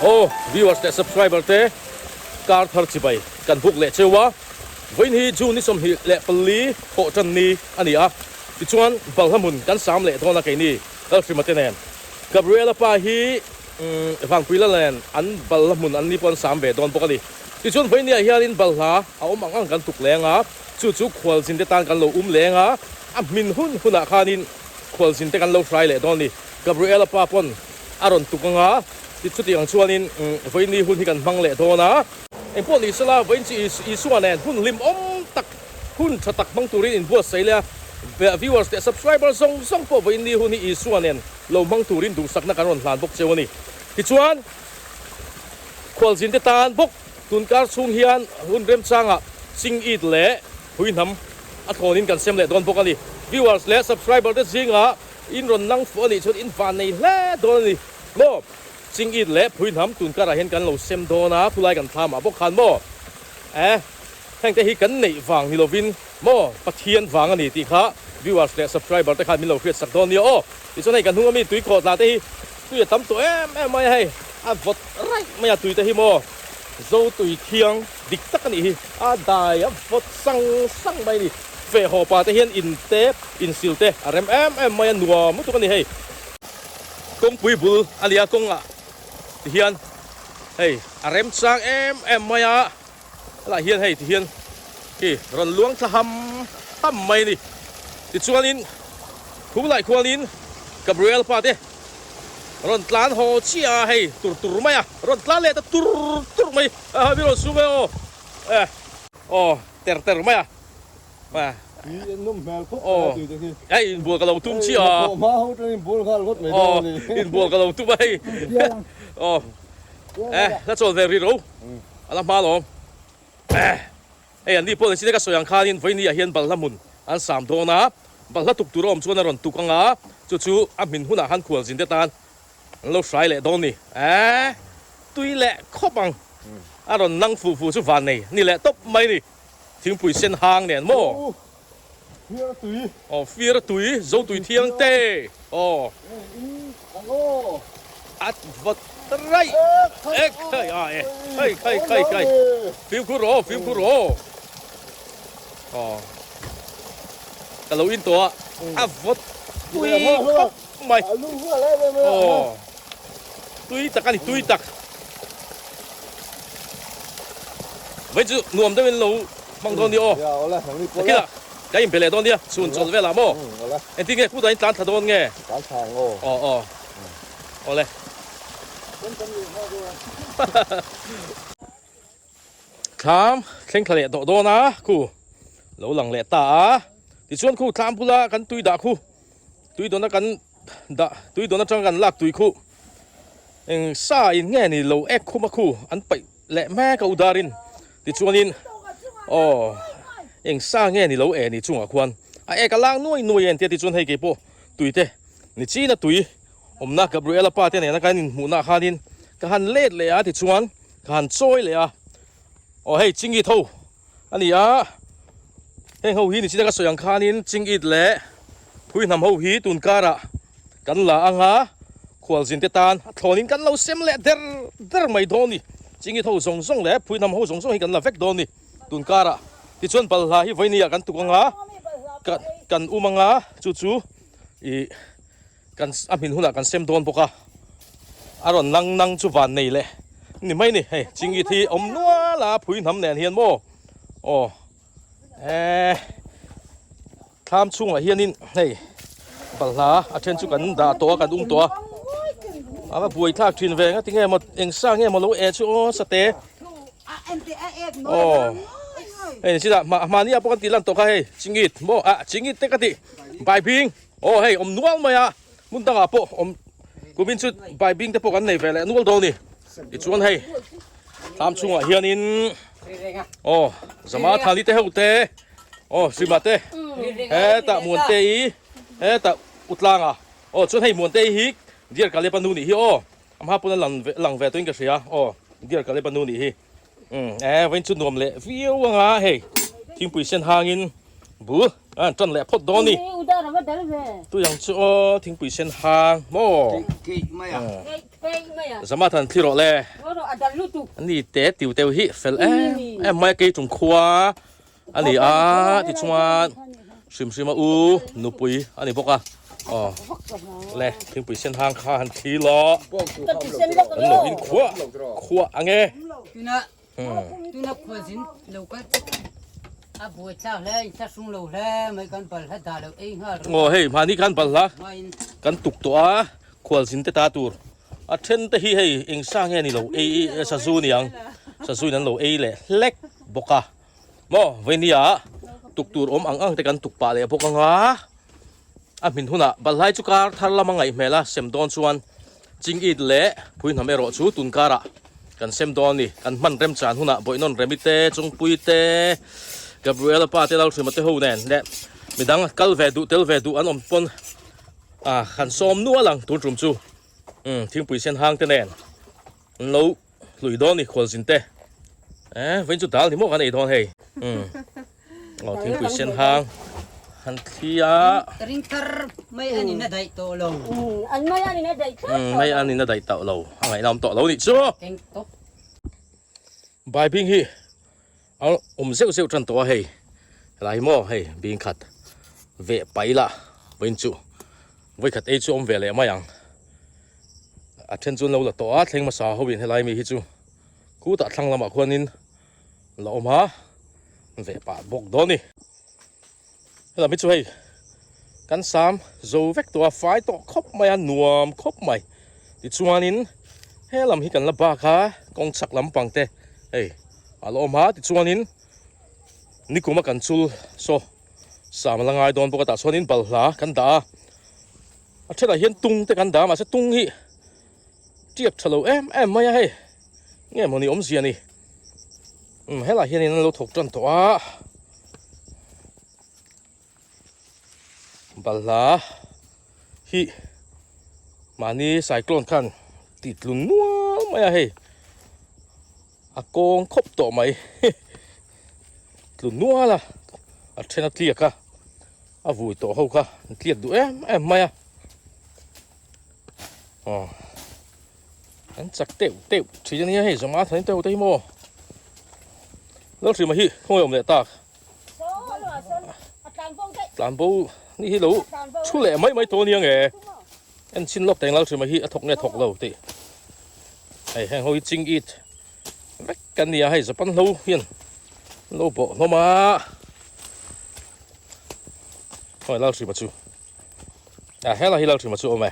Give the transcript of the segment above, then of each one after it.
Oh, viewers te subscriber te kar thar chibai kan buk le chewa voin hi ju ni som hi le pali ho chan ni ania ti chuan balhamun kan sam le thona ke ni alfrimate nen Gabriela pa hi van puila len an balhamun an ni pon sam ve don pokali ti chuan voin ni hianin balha a om ang kan tuk lenga chu khwal sin te tan kan lo lenga a min huna khanin khwal sin te kan lo fry le don ni Gabriela pa pon aron tukanga ti chuti ang chuanin voin ni hun hi kan mang le dona en pon ni sala voin chi isuanen hun lim tak hun thatak mang turin in bo saila viewers te subscribers song po voin ni hun hi isuanen lo mang turin du sak na karon hlan bok chewani ti chuan khwal jin te tan bok tun kar chung hian hun rem changa sing it le huin ham a thonin kan sem le don bok ali viewers le subscriber te zinga in ron nang fo ni chut in van nei le don ni mo sing it le phuin ham tun kara hen kan lo sem do na phulai kan tham a bok khan mo heng te hi kan nei wang ni lovin mo pathian wang ani ti kha viewers le subscriber te khan min lo khret sak don ni o ti chonai kan hunga mi tui khot la te hi tui tam to mai hai a vot right mai tui te hi mo zo tui thiang dik tak ani hi a dai a vot sang mai ni fe ho pa te hian in te in sil te rem mai nuwa mu tu kan ni hei kong pui bul alia kong a hian hey arem sang maya la hian hey hian ki ron luang tham mai ni ti chuanin khu lai khuanin Gabriel pa te ron tlan ho chia hey tur mai a ron tlan le ta tur mai a bi ro su me o ter mai a ma in bùa cái đầu tum chi à in bùa cái đầu tum bay that's all very low alam malo anh đi po xin cái soyang khanin với ni hiền balhamun an sam do na balha tuk turom chuan ron tukanga chu amin huna han khwal jin te tan lo fry le don ni tui le khopang aron nang fu chu van nei ni le top mai ni thing pui sen hang nen mo phía túi dấu túi thiêng tê ắt vật ray cây phim khu rô cái lối in to vật túi mày túi tắc anh túi tắc vậy chứ nuông đây bên lầu mang thon đi kia cái em bể don đi xuân xuân về làm mò em听nghe古代单他don nghe单长嘞tham khen khale do na khu lâu lằng lẹ ta thì xuân khu tham pula kan tui da khu tui do na kan da tui do na trong kan lak tui khu en sa in nghe ni lâu ek khu ma khu an pai lẹ me ka udarin thì xuân in em sa nghe ni lâu ni chung à quan cái lang nuôi en ti chun hay cái po tui te ni chi na tui na Gabriela pa te ne na kan mu na khanin ka han let le a ti chuan ka han choi le a hey chingi tho ani a hey ho hi ni chi ka soyang khanin chingi le phui nam ho hi tun kara kan la anga khwal jin te tan thonin kan lo sem le der mai don ni chingi tho song le phui nam ho song hi kan la vek don ni tun kara ti chuan balha hi voinia kan tukanga kan umanga chu i kan amin huna kan sem don boka aron nang chu van nei le ni mai ni hey chingi thi om nuwa la phui nam nen hian mo tham chung a hianin hey balha a then chu kan da to kan to ama buai thak thin ve nga tinge mo eng sa nge mo lo chu sate hey sida mani apo kan tilan to ka hey chingit mo chingit te kati bai ping hey nual maya mun ta po kumin chu bai ping te po kan nei vele nual do ni ti chuan hey tham chunga hianin zama thali te heute simate ta mun te i ta utlanga chuan hey mun te hi diar kale panu ni hi am ha puna lang ve toin ka sia diar kale panu ni hi wen chu nom le viu nga hey thing pui sen hangin บูอันจันแหละพอดดอนี่ อุดรมาเดินเลย ตัวอย่างชัวทิ้งปุ๋ยเส้นหางโม่ กี่ไม่อ่ะ เฮ้ยไม่อะ สมาทันที่รอแล ว่าเราอาจจะรู้ตุก อันนี้เตะติวเตวฮิเฟลไม่กี่จงขวาอันนี้ที่ชวนชิมมานูปุยอันนี้พวกอ๋อแหละทิ้งปุ๋ยเส้นหางข้าหันทีล้อ พวกกู ก็ เข้า ติด ล เส้น ง เล็ก อันหนูอินขวาอันเงี้ tu na kwa sin lo ka a bo cha le cha sung lo le mai kan pal ha da lo ei ha โอ้เฮ้ยมานี่กันปัลละ mai กันตุกตัวควรสินเตตาตูร์อาเทนเตฮีให้เองสร้างแค่นี้เราซาซูนี่ยังซาซูนั้นเราเลยเล็กบกะมอเวนียตุกตูร์อังแต่กันตุกปาเลยพวกงามินหุนะบัลไลจุกาทาร์ละมังไงเมล่าเซมดอนชวนจิงอีดเละพูดทำให้รอชูตุนการะกันเซมดอนนี่กันมันเริ่มจานหุนะบ่อยนนเรมิเตจงปุยเตกับเวลาป้าเตเราถือมาเตหูแน่เนี่ยมีดังกัลเวดูเตลเวดูอันอมปนขันซ้อมนัวหลังตุนจุ่มจูทิ้งปุ๋ยเส้นหางเตแน่เราลุยดอนนี่ควรสินเตเว้นจุดดาวที่มกันไอ้ดอนเฮ้ทิ้งปุ๋ยเส้นหางหันเทีย ring tar mai ani na dai to lo อันไม่อันนี้นะเด็ก ไม่อันนี้น่าได้เต่าเราไงนำต่อเรานี่ชัว keng to บายพิงฮีเอาเซลจันตัวเฮ้ไรโม่เฮ้บิงขัดเวไปละเว้นจูไว้ขัดไอจูเวเลยมายังอาเช่นจูเราละตัวเทงมาสาวเขาบินให้ไรมีฮิจูกูตัดทั้งละมาคนนินเรามาเวปาบกโดนี่เราไม่ช่วยกันสามโจเวกตัวไฟตัวคบไม่อันนวมคบไม่ดิชวนินให้ลำฮิกันละบาค่ะกองชักลำปังเตเฮ้เรามาดิชวนินนี่กูมากันจูโซสามละไงโดนปกติชวนินบลลากันดาเช่นไรเห็นตุงแต่กันดามาเช่ตุงฮีเจี๊ยบทะลุไม่ให้เงี้ยมันนี่เสียนี่ให้ไรเห็นนี่เราถูกจันตัวบัลลาฮีมานี่ใส่กลอนกันติดลุนนัวไม่ให้อากงคบต่อไหมลุนนัวล่ะอาเทนัทเลียกะอาวุยต่อเขาค่ะเลียกดูไม่อ๋ออันจักเตวที่นี่ให้สมาธิเตวได้โมแล้วสิมาฮีคงยอมเลยตาก โซ่หรอโซ่อาจารย์ฟงเต หลานปูนี่ฮิลูชุเล่ไม่ตัวนี้ไงอันชิ้นลบแต่งเราถือมาฮีถกเนี่ยถกเราติไอ้แห้งหอยจิงอีดแบกกันเนี่ยให้สปันเราเฮียนเราบอกเรามาหอยเราถือมาชูให้เราให้เราถือมาชูเอาไหม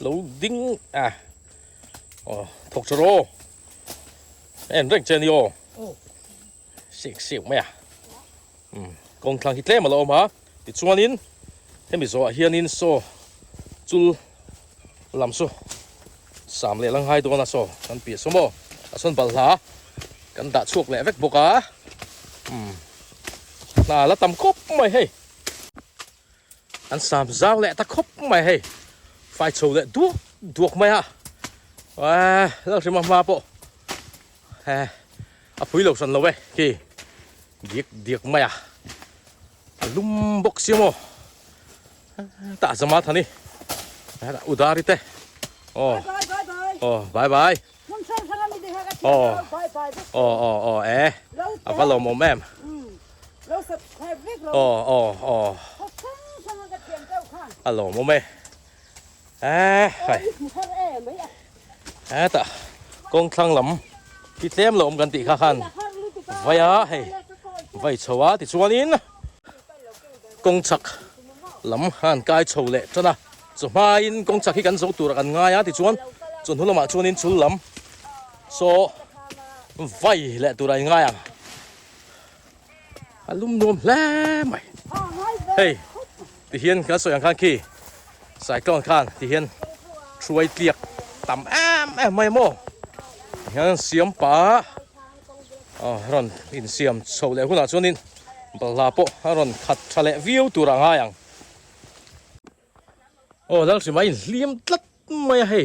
เราดิ้งอ๋อถกจะโรเร่งเจนิโอเสียไหมกองทางฮิตเล่มาเรามาติดชวนินให้มีโซ่เฮียนินโซ่จุลลำโซ่สามเล่ลังไฮตัวน่ะโซ่กันเปียสมบูส่วนบัลลากันดัดช่วงเล่เวกบกาน่าละตำคบไม่ให้อันสามเจ้าเล่ตะคบไม่ให้ไฟโชว์เล่ดวกไม่ฮะว้าเราจะมาปะปุ๋ยเหลวสันเราเว้ยกี่เดียกไม่อะลุ่มบกเสียโมตาสมาทันนี่อุดาริเตบายบายอาฟัลโลมอมแอมฮัลโหลโมเม่ตากองทางลำที่เต็มลมกันติข้าขันไว้ไว้ชัวติชัวนินกงชักลำหันกายโชว์เละจ้ะนะจะมาอินกงชักที่กันโซตัวกันง่ายติชวนจนหุ่นละมาชวนินชุลลำโซไว้เละตัวไรง่ายลุ่มนวมแล้วไหมเฮ้ยที่เฮียนกันสวยอย่างข้างขี้ใส่กล้องข้างที่เฮียนช่วยเลียกต่ำไม่โม่ยังเสียมป่ารอนอินเสียมโชว์เลยหุ่นละชวนินบลาโปรอนขัดทะเลวิวตัวง่ายอย่างโอ้แล้วสิมาอินเลี้ยมตัดไม่ให้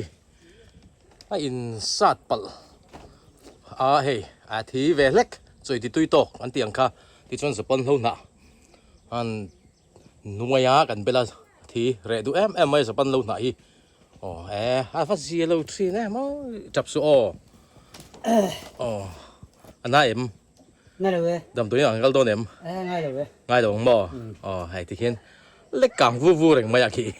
อินซาดปลเฮ้ทีเวเล็กจอยที่ตุยโตอันเตียงค่ะ ti chuan zapan hlo na an nuaya kan bela thi re du em mai zapan hlo na hi a fa zia lo thi ne mo chap su ana em ngay rồi về dam tuổi ang gal don em ngay rồi về ngai dong mo hai ti hian le kang vu vu reng mai ki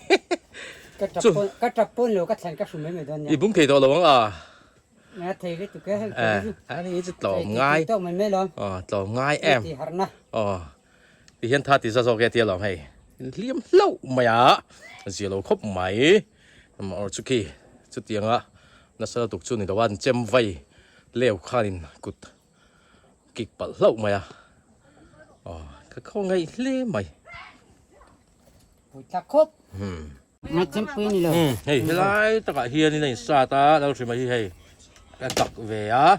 các trap pôn rồi các thành các súng mấy đơn i bung ke to lo nghe thấy cái tụi cái ani ji to ngai tao mình mấy lon to ngai em thì hẳn na ti hian tha ti za zo ke ti lo hei liam lo mai a ji lo khop mai ma or chu ki chu tianga na sa tuk chu ni da wan chem vai leo khanin kut kik pal lo mai a ka kho ngai le mai bụi chắc khốp mà chấm pin đi rồi hei lai ta ka hian ni nei sa ta lo thri mai hei ka tak ve a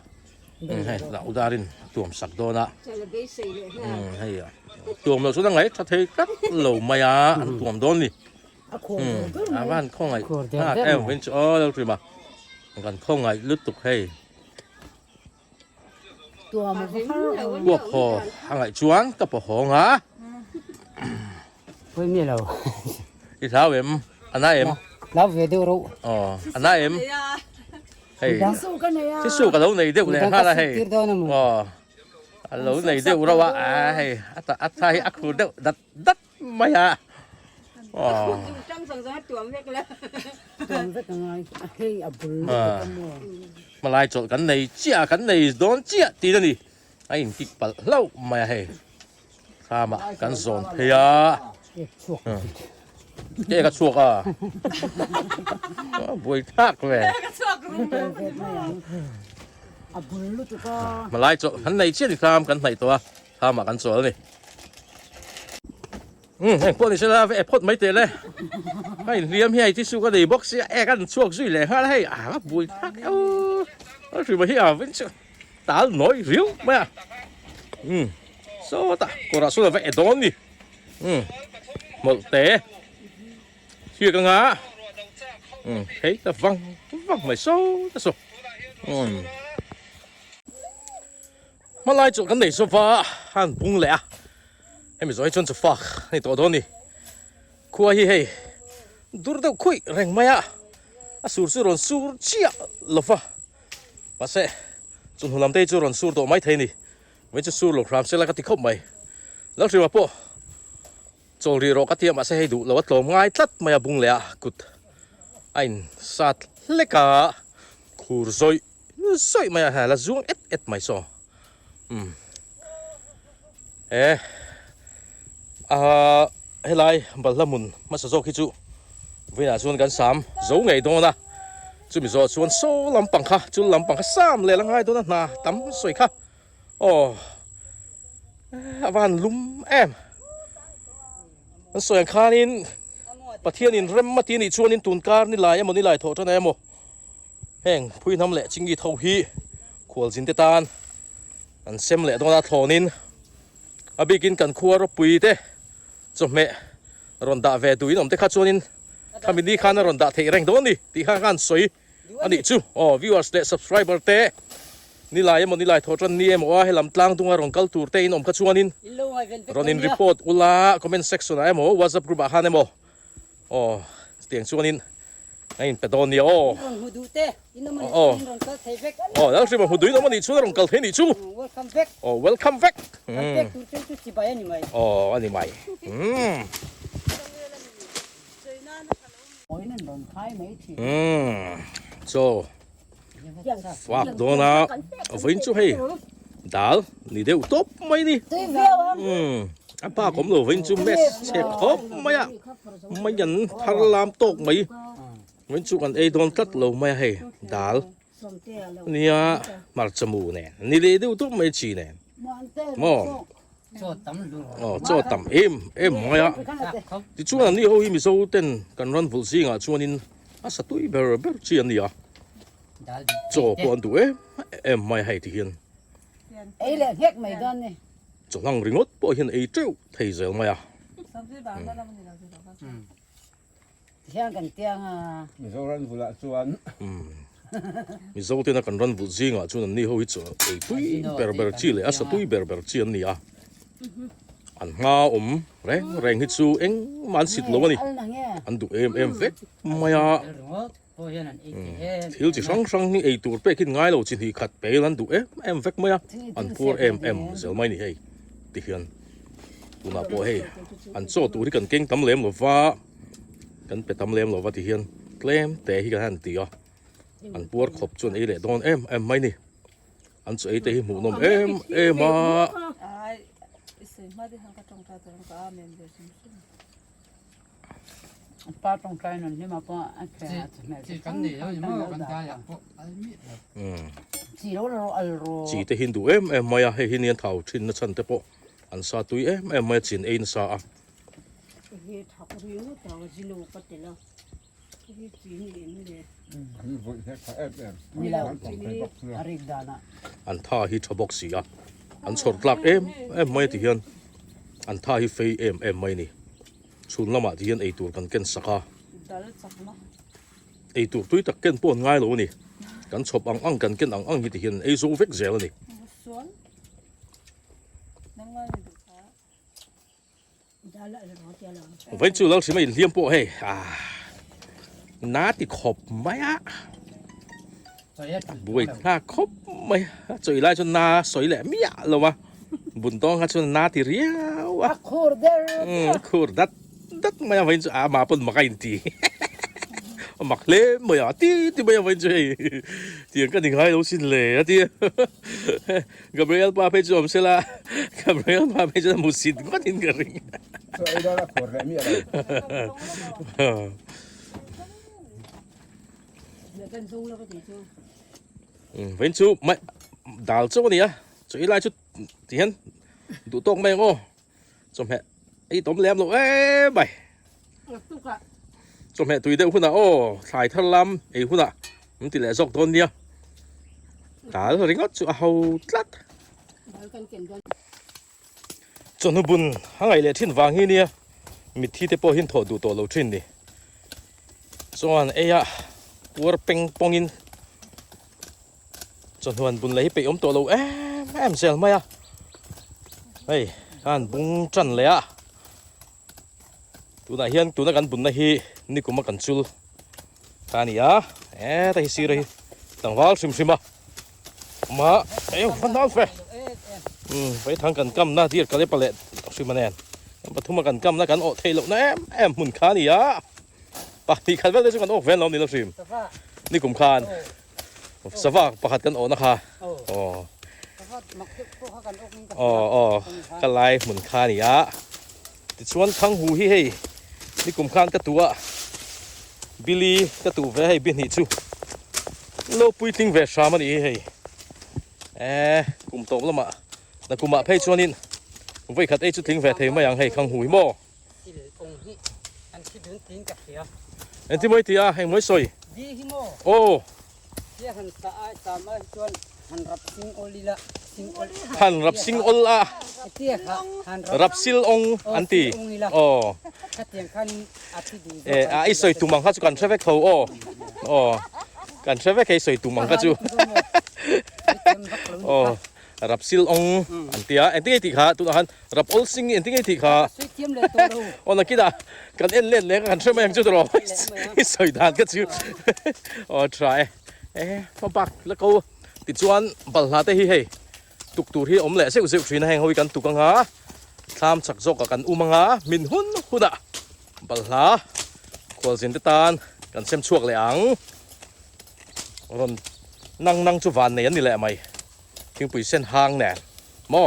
hei la udarin tuam sak do na Chả là cái gì đấy ha. hei tuam lo chu na ngai tha thei tak lo mai a an tuam don ni van kho ngai em wen chu lo thri ma kan kho ngai lut tuk hei tua mà buộc hồ hàng lại chuán tập hồ ngá với miếng đâu đi tháo em anh em lão về đâu rồi anh em hey cái số cái lâu này đều này ha là hey lâu này đều đâu à hey at thay at khu đều đất mày à Trong sòng gió tuồng hết là. tuồng rất là ngon khi ở bự mà lại chọn cái này đón chia tí nữa đi anh kịp bật lâu mày hey sao mà cái giòn hey à cái chuột à bùi thác về mà lại chỗ hắn này chia thì tham cái này to tham mà cái chỗ này anh bọn này sẽ là về phốt mấy tiền đấy hay liêm hay tí su cái này box sẽ cái chuột duy lẻ ha hay bùi thác nó chỉ mà hiểu vẫn tá nói riu mà số ta cô đã số là vẽ đón đi một té chưa cái ngã thấy ta văng mày số ta số mà lại chỗ cái này số pha han bung lẹ em rồi chọn số pha này tổ đón đi qua hi hey dur đâu khui rèn mày à sur sur sur chia lo pha và sẽ chọn làm đây chọn sur tổ máy thấy nè với chọn sur lộc làm sẽ là cái khóc màyแล้วสิว่าพอโจลีโรกัที่มาเสียให้ดูแล้วว่าตัวง่ายตัดมาบุงเลยอ่ะกุดไอ้สัตว์เล็กอ่ะคูรซอยมาหาละจุงเอ็ดไม่ซอเฮ้ยไรบัลลัมุนมาสะโจคิจูเวลาชวนกันสามโจไงตัวนะจุดมีโจชวนโซลำปังค่ะจุดลำปังค่ะสามเลยละง่ายตัวนั้นนะตั้มสวยค่ะวันลุ่มมันสวยข้านินปะเทียนินเริ่มมาทีนี่ชวนนินตุนการนี่ลายมันนี่ลายโถเท่านั้นมั้งแห้งพูดน้ำเละจิงกีเท่าฮีขวดจินเตตานอันเซมเละตรงนั้นโถนินอาบีกินกันขวดรบปุยเต้จบเมะรอนดาเวดุยน้องเตข้าชวนนินข้ามินดีข้านะรอนดาเทแรงโดนดิตีข้ากันสวยอันนี้จูviewers เต subscriber เตนี่ลายมันนี่ลายโทรศัพท์นี่ว่าให้ลำตางตรงอารมณ์กัลตูร์เตยนอมขชวนินรอนินรีพอร์ตอุลาคอมเมนต์เซ็กชันไอ้หมอวาซับกรุ๊ปอาหารไอ้หมอเตียงชวนินไอ้เป็ดโดนเนี่ยแล้วสิมันหุดุยน้องมันนี่ชูนรงกัลเทนี่ชูwelcome back อันนี้ใหม่โซฝากโดนะวิ่งช่วยดาลนี่เดี๋ยวตบไม่ดิป้าผมเลยวิ่งช่วยเมสเช็คครบไม่อะไม่ยันพารลามตกไม่วิ่งช่วยกันโดนตัดเลยไม่ให้ดาลเนี่ยมาจมูกเนี่ยนี่เดี๋ยวตบไม่ชีเนี่ยโจต่ำเอ็มไม่อะที่ช่วงนี้เขามีโซ่เต้นกันรันฟุตซิงอ่ะช่วงนี้สัตว์ตัวเบอร์ชีอันนี้อ่ะโจปอนตัวไม่ให้ที่เห็นโจลังริงอดปอเห็นเจ้าเที่ยวไม่อ่ะมีโซรันฟุละชวนมีโซ่เต้นกันรันฟุตซิงอ่ะช่วงนี้เขาฮิตตัวตัวเบอร์ชีเลยสัตว์ตัวเบอร์ชีอันนี้อ่ะ อันงาแรงฮิตซูเอ็งมันสิทธิ์แล้ววะนี่ Al nang ya. อันดูเอ็มเฟกไม่อะ Rot. Oh ya nan ATM. ทิลจีช่างนี่ไอตัวเป็กขึ้นง่ายเราจินที่ขัดไปลันดูเอ็มเฟกไม่อะอันพูดเอ็มเซลไม่นี่เฮ้ยติเฮียนตัวน่าโป้เฮ้ยอันโซ่ตัวที่กันเก่งทำเลี้ยมหรือว่ากันไปทำเลี้ยมหรือว่าติเฮียนเลี้ยมแต่ที่กันหันตีอ่ะอันปวดขบจนไอเล่โดนเอ็มไม่นี่อันจะไอแต่หมูนมมา Ai, esse mas de arranca tão tá tão cá mesmo deixa. Pa tong kai nan ni ma pa an kha. Chỉ cần để thôi mà cần ta là bộ ai biết จีโร่อัลโร จีแต่หินดูไม่อะให้หินยันเท่าชินนั่นฉันแต่ปะอันซาตุยไม่จินเอ็นซา He thọc riu tao chỉ lu bắt được lo. He chỉ ni ni. มีบุญแค่แอบแอบ นี่แล้ว ของใครบอกเพื่อ อาริกดานะ อันท่าฮิทบอกสีอ่ะอันสดหลักไม่ที่เฮียนอันท่าฮิเฟยไม่นี่ชุนละมาที่เฮียนไอตัวกันเก่งสักอ่ะ Dah sak mah. ไอตัวตุยตะเก่งปนง่ายเลยนี่กันชอบอังกันเก่งอังฮิที่เฮียนไอโซเฟกเซลนี่ Suan. Nang ngai du ka. Dah la la ho tia la. ไว้จู่แล้วสิไม่เลี้ยงปะเฮ้น้าติขบไหมอ่ะ rồi hết บุยน้าขบไหมจุยไล่จนน้าสวยแหละไม่อยากเลยวะบุญต้องฮัจนน้าที่เรียวอ่ะ โคร์เดอร์ kur dat maya vain chu ma pun makai ti makle maya ti maya vain chu ti kan ding hai lo sin le ti Gabriel pa pe chu om sela Gabriel pa pe chu musit ngon in garing ส่วนไอ้ดาราขวดแหลมมีอะไร Để cần dung lo cái gì chưa? vain chu mai dal chu ni a chu lai chu ti hen du tok mai ngo chom he ai tom lem lo bai Tu ka. chom he tui de hun a thai thalam ei hun a ti le jok don nia dal ringot chu a hau tlat Dah kan ken don. chon hu bun hangai le thin wang hi nia mi thi te po hin tho du to lo thin ni chuan eya war peng pongin chon huan bun le hi pe om to lo sel mai a hei an bung chan le a tu na hian tu na kan bun na hi ni kuma kan chul ta ni a ta hi si ri tang wal sim sim a ma fan dal feไปทางกันกำหน้าที่ก็ได้ปลาเละสิมาแน่นปฐุมกันกำหน้ากันโอเทลนะหมุนขานี่อ่ะปะนี่ขันเวลเลยสิกันโอแฟนเรานี่เราสิม สภาพ นี่กลุ่มคานสภาพประหัดกันโอนะคะอ๋อ สภาพมักพวกเขากันอกนี่กัน อ๋อกันไล่หมุนขานี่อ่ะติดชวนทั้งหูเฮ้ยนี่กลุ่มคานกระตัวบิลลี่กระตัวเว้ยบินหิจูโลปุยติงเวชามันนี่เฮ้ยกลุ่มโตแล้วมานักกลุ่มเพย์ชวนินไว้ขัดจุดทิ้งเวทไม่ยังให้ขังหูยโม่ ที่องค์นี้อันที่ดึงทิ้งกับเสีย อันที่ไม่ตีอ่ะให้ไม่สวย ดีฮิโม โอ้ เสียหันสะอาดสามารถชวนหันรับซิงโอลีละซิงโอลี ท่านรับสิงอลละ เตี้ยค่ะหัน รับซิลองอันตีโอ้ ถ้าเตียงคันอาทิตย์ดี ไอ้สวยตุมังเขาจุกันเทรเวกเขาโอ้กันเทรเวกให้สวยตุมังเขาจุโอ้รับซิลองอันตีอ่ะอันที่ไอ้ตีขาตุนันรับอลซิงอันที่ไอ้ตีขา สวยเทียมเลยตัวเรา โอ้นักกีฬากันเอ็นเล่นเลยกันเทรเวกยังจุดรอไอ้สวยด่านก็จุโอ้ try มาปักแล้วก็ติดชวนบัลลาเตhi hey ตุกตูที่อมเละเสียวๆชีนแหงเฮากันตุกังหาทำสักจกกันอุมังหามินหุนหุดะบัลลาควอลสินตตานกันเซมชวกเลยอังรอนนั่งจุวันเนี่ยนี่แหละไหมทิ้งปุ๋ยเส้นหางแน่มอ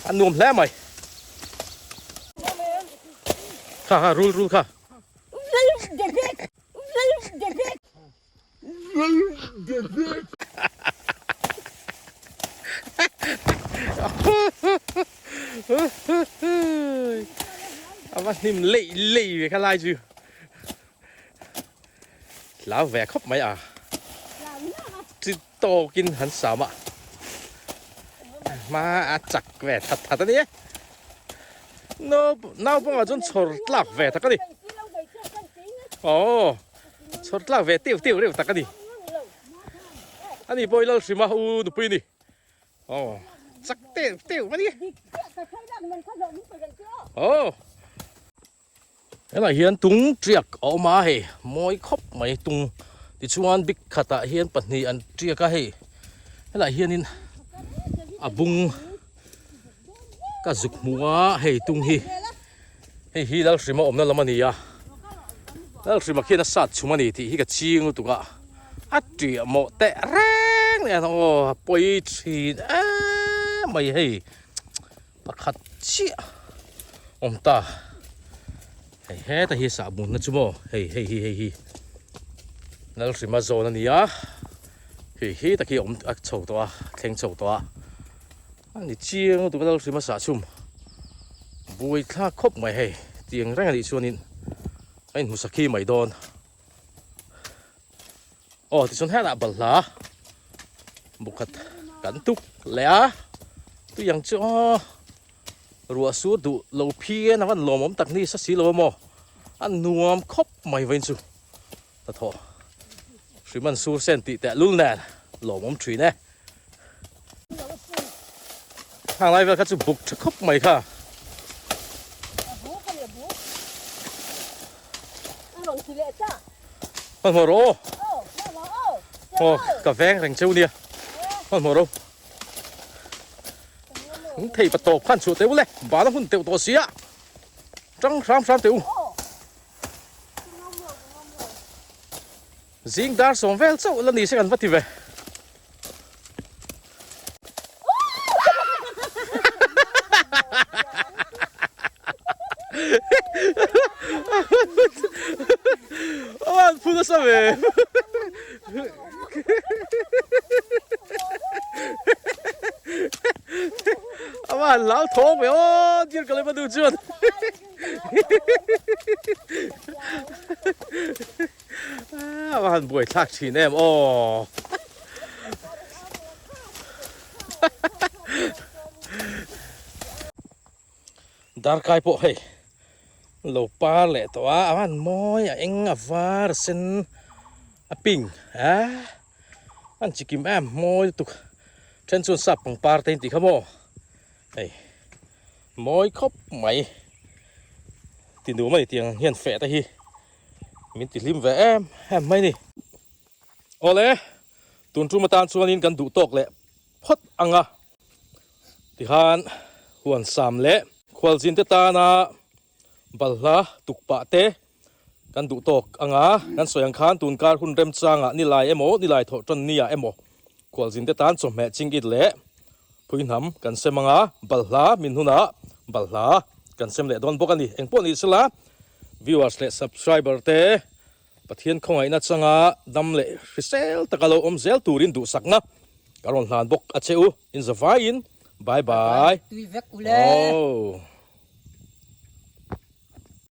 อันนุ่มแล้วไหมค่ะรูค่ะ mà nhìn lị về cái lai chứ lão vẻ khóc mấy à chứ to kinh hắn sao mà chặt vẻ thật đấy nó bao giờ chột lạc vẻ thật cái đi ồ chột lạc vẻ tiêu đấy thật cái đi anh đi bơi lâu xí mà u được bơi đi ồ สักเตี้ยวมาดิ đi cái thấy rằng mình có giống phải gần chưa โอ้แล้วเฮียนตุงเจียกออกมาให้มอยคบไม่ตุงที่ชวนบิ๊กขัดเฮียนปัตนีอันเจียกให้แล้วเฮียนินบุงก็จุกมัวให้ตุงฮีแล้วสิมาอมนั่นละมันนี่อะแล้วสิมาเขียนสัตว์ชุมันนี่ที่ฮีก็ชิงตุกะอัดเจียหมดแต่แรงเนี่ยโอ้ปอยชีไม่ให้ประคัดเชี่ยอมตาเฮ้แต่ฮีสาบุญนะจุโมเฮ้นั่นสิมาโซนั่นนี่อะเฮ้ตะกี้อมอักโฉตัวแข็งโฉตัวอันนี้เจียงตัวก็นั่นสิมาสาชุมบุยท่าคบไม่ให้เตียงแรงอันนี้ชวนินไอ้หนูสักขี้ไม่โดนอ๋อที่ชนแห่ละบัลลาบุกัดกันตุกแล้วตัวยังจ้อรัวสูดดูเราเพี้ยนวันลมตักนี่สักสีลมอันนัวมคบไม่เว้นสุตะทอสิมันสูเส้นติแต่ลุ่นแน่ลมทรีแน่ทางไรเวลาจะบุกจะคบไม่ค่ะ bố không là bố ăn lồng xì lệ cha มันหัวโร ô nó nó ô โอ้กาแฟแรงเจ้าเนี่ยมันหัวโรเทประตูขั้นสุดเต็มเลยบ้านหุ่นเต็มตัวเสียจังสามเต็มจิงดาร์สองเวลเจ้าแล้วนี่ใช่กันวัดที่เวมันพูดซะเว้ยมัน老头没哦，今儿个来把都转。มันบวยทักทีแนมโอ้ดาร์กายโปะให้โลปาเละตัวมันมอยเอ็งอวาร์เซนปิงมันจิกิมมอยตุกเช่นส่วนสับของปาร์ตินติขโมเฮ้ยมอยครบไหมติดูไม่เตียงเฮียนแฝดฮีมินติลิมแหวไม่นี่โอเล่ตุนจูมาตานส่วนนี้กันดูตกเละพดอังอ่ะที่ฮันหวนสามเละควอลจินเตตานาบัลลาตุกปะเตกันดูตกอังอ่ะกันสวยอังคารตุนการหุ่นเร็มจางอ่ะนี่ลายเอโมนี่ลายถอดจนนี่อ่ะเอโมควอลจินเตตานสมแม่จิงกิดเละพูดนำกันเสมังอ่ะบัลลามินหุนะบัลลากันเสมเละโดนพวกกันนี่เอ็งพวกนี้สละ viewers และ subscriber เตปะเทียนคงไอ้นัดสังอาดำเละฟิเซลตะกะโลอมเซลตูรินดูสักนะการวันหลานบกอัจเชอูอินสฟาอินบายบาย Tùy vết của โอ้